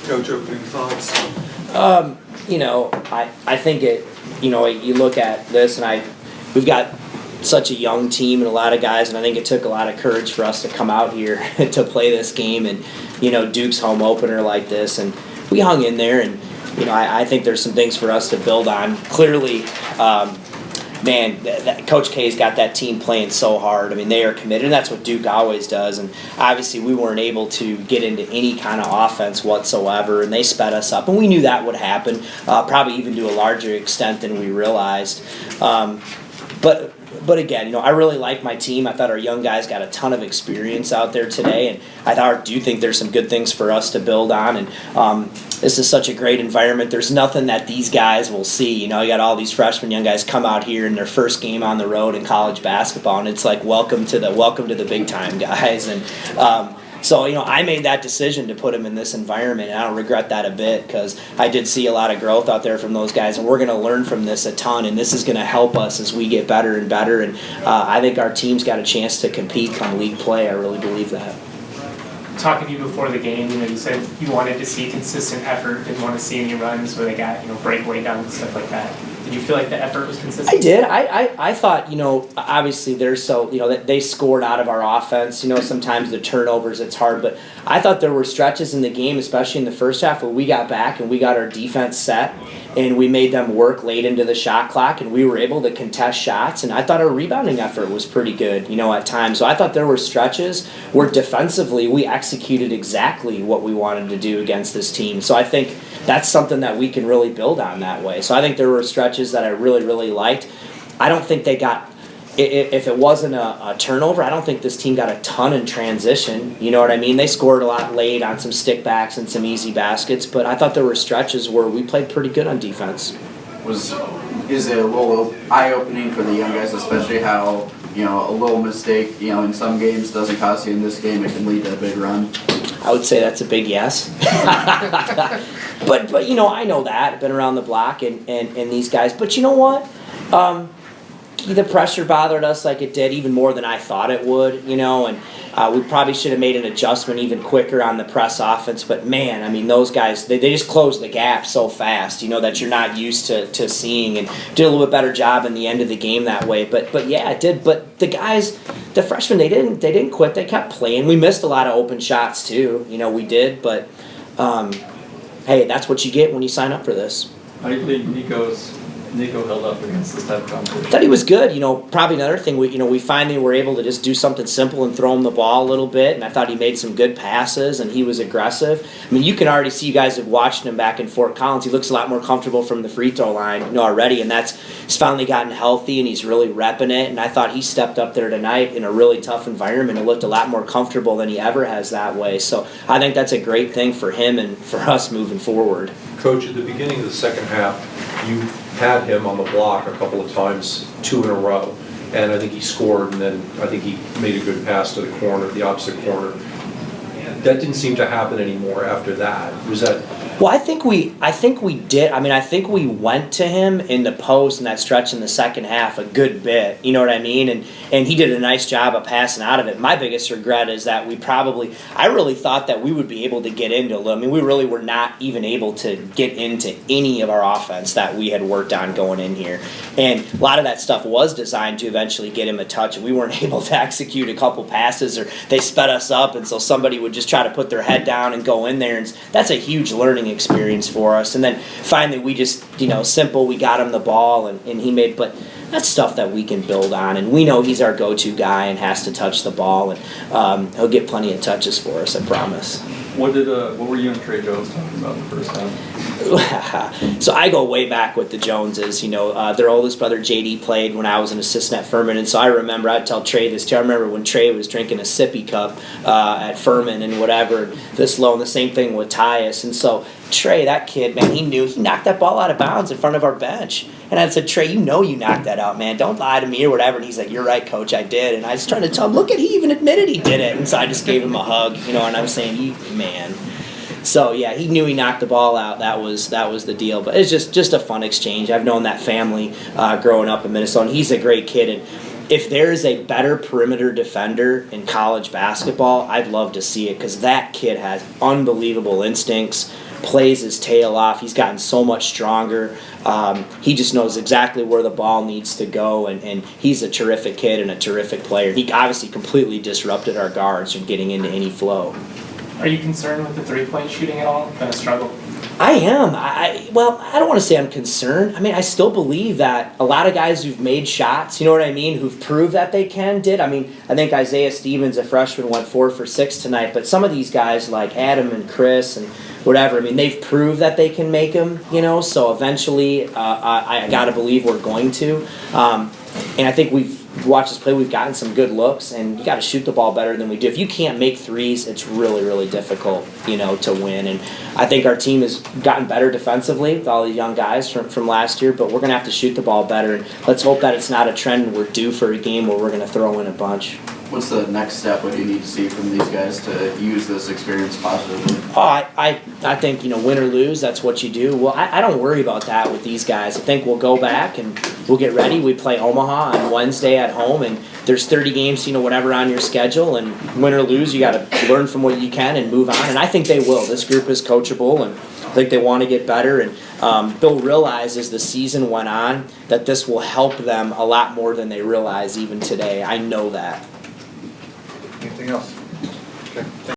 Coach, opening thoughts? I think you look at this and we've got such a young team and a lot of guys, and I think it took a lot of courage for us to come out here to play this game and, Duke's home opener like this, and we hung in there, and, I think there's some things for us to build on. Clearly, Coach K's got that team playing so hard. I mean, they are committed, and that's what Duke always does. And obviously, we weren't able to get into any kind of offense whatsoever, and they sped us up. And we knew that would happen, probably even to a larger extent than we realized. But again, I really like my team. I thought our young guys got a ton of experience out there today, and I do think there's some good things for us to build on. And this is such a great environment. There's nothing that these guys will see. You got all these freshmen, young guys come out here in their first game on the road in college basketball, and it's like welcome to the big time, guys. And so, I made that decision to put him in this environment, and I don't regret that a bit because I did see a lot of growth out there from those guys, and we're going to learn from this a ton, and this is going to help us as we get better and better, and I think our team's got a chance to compete come league play. I really believe that. Talking to you before the game, you said you wanted to see consistent effort, didn't want to see any runs where they got, breakaway dunks, stuff like that. Did you feel like the effort was consistent? I did. I thought, obviously they scored out of our offense. Sometimes the turnovers, it's hard. But I thought there were stretches in the game, especially in the first half, where we got back and we got our defense set and we made them work late into the shot clock and we were able to contest shots. And I thought our rebounding effort was pretty good, at times. So I thought there were stretches where defensively we executed exactly what we wanted to do against this team. So I think that's something that we can really build on that way. So I think there were stretches that I really, really liked. I don't think they got, if it wasn't a turnover, I don't think this team got a ton in transition. You know what I mean? They scored a lot late on some stickbacks and some easy baskets, but I thought there were stretches where we played pretty good on defense. Is it a little eye-opening for the young guys, especially how, a little mistake, in some games doesn't cost you. In this game, it can lead to a big run? I would say that's a big yes. But I know that. I've been around the block and these guys. But you know what? The pressure bothered us like it did, even more than I thought it would, and we probably should have made an adjustment even quicker on the press offense. But, man, those guys, they just closed the gap so fast, that you're not used to seeing, and did a little bit better job in the end of the game that way. But yeah, it did. But the guys, the freshmen, they didn't quit. They kept playing. We missed a lot of open shots too, we did. But, hey, that's what you get when you sign up for this. How do you think Niko held up against this type of competition? I thought he was good. Probably another thing, we finally were able to just do something simple and throw him the ball a little bit, and I thought he made some good passes, and he was aggressive. You can already see, you guys have watched him back in Fort Collins, he looks a lot more comfortable from the free throw line, already, and he's finally gotten healthy, and he's really repping it, and I thought he stepped up there tonight in a really tough environment and looked a lot more comfortable than he ever has that way. So I think that's a great thing for him and for us moving forward. Coach, at the beginning of the second half, you had him on the block a couple of times, 2 in a row, and I think he scored, and then I think he made a good pass to the opposite corner. That didn't seem to happen anymore after that. Was that? Well, I think we did. I think we went to him in the post in that stretch in the second half a good bit. You know what I mean? And he did a nice job of passing out of it. My biggest regret is that I really thought that we would be able to get into it. We really were not even able to get into any of our offense that we had worked on going in here. And a lot of that stuff was designed to eventually get him a touch, and we weren't able to execute a couple passes, or they sped us up, and so somebody would just try to put their head down and go in there, and that's a huge learning experience for us. And then finally we just, simple, we got him the ball, and he made, but that's stuff that we can build on, and we know he's our go-to guy and has to touch the ball, and he'll get plenty of touches for us, I promise. What were you and Trey Jones talking about the first time? So I go way back with the Joneses. Their oldest brother JD played when I was an assistant at Furman, and so I remember, I'd tell Trey this too. I remember when Trey was drinking a sippy cup at Furman and whatever, this low, and the same thing with Tyus. And so Trey, that kid, man, he knocked that ball out of bounds in front of our bench. And I said, Trey, you knocked that out, man. Don't lie to me or whatever. And he's like, you're right, Coach, I did. And I was trying to tell him, look, he even admitted he did it. And so I just gave him a hug, and I was saying, man. So, yeah, he knew he knocked the ball out. That was the deal. But it's just a fun exchange. I've known that family growing up in Minnesota. And he's a great kid. And if there is a better perimeter defender in college basketball, I'd love to see it because that kid has unbelievable instincts, plays his tail off. He's gotten so much stronger. He just knows exactly where the ball needs to go, and he's a terrific kid and a terrific player. He obviously completely disrupted our guards from getting into any flow. Are you concerned with the three-point shooting at all? Been a struggle? I am. Well, I don't want to say I'm concerned. I mean, I still believe that a lot of guys who've made shots, you know what I mean, who've proved that they did. I mean, I think Isaiah Stevens, a freshman, went 4 for 6 tonight, but some of these guys like Adam and Chris and whatever, I mean, they've proved that they can make them, you know, so eventually I got to believe we're going to. And I think we've watched us play, we've gotten some good looks, and you got to shoot the ball better than we do. If you can't make threes, it's really, really difficult, you know, to win. And I think our team has gotten better defensively with all the young guys from last year, but we're going to have to shoot the ball better. And let's hope that it's not a trend and we're due for a game where we're going to throw in a bunch. What's the next step? What do you need to see from these guys to use this experience positively? Oh, I think, you know, win or lose, that's what you do. Well, I don't worry about that with these guys. I think we'll go back and we'll get ready. We play Omaha on Wednesday at home, and there's 30 games, you know, whatever on your schedule, and win or lose, you got to learn from what you can and move on. And I think they will. This group is coachable, and I think they want to get better. And Bill realized as the season went on that this will help them a lot more than they realize even today. I know that. Anything else? Okay.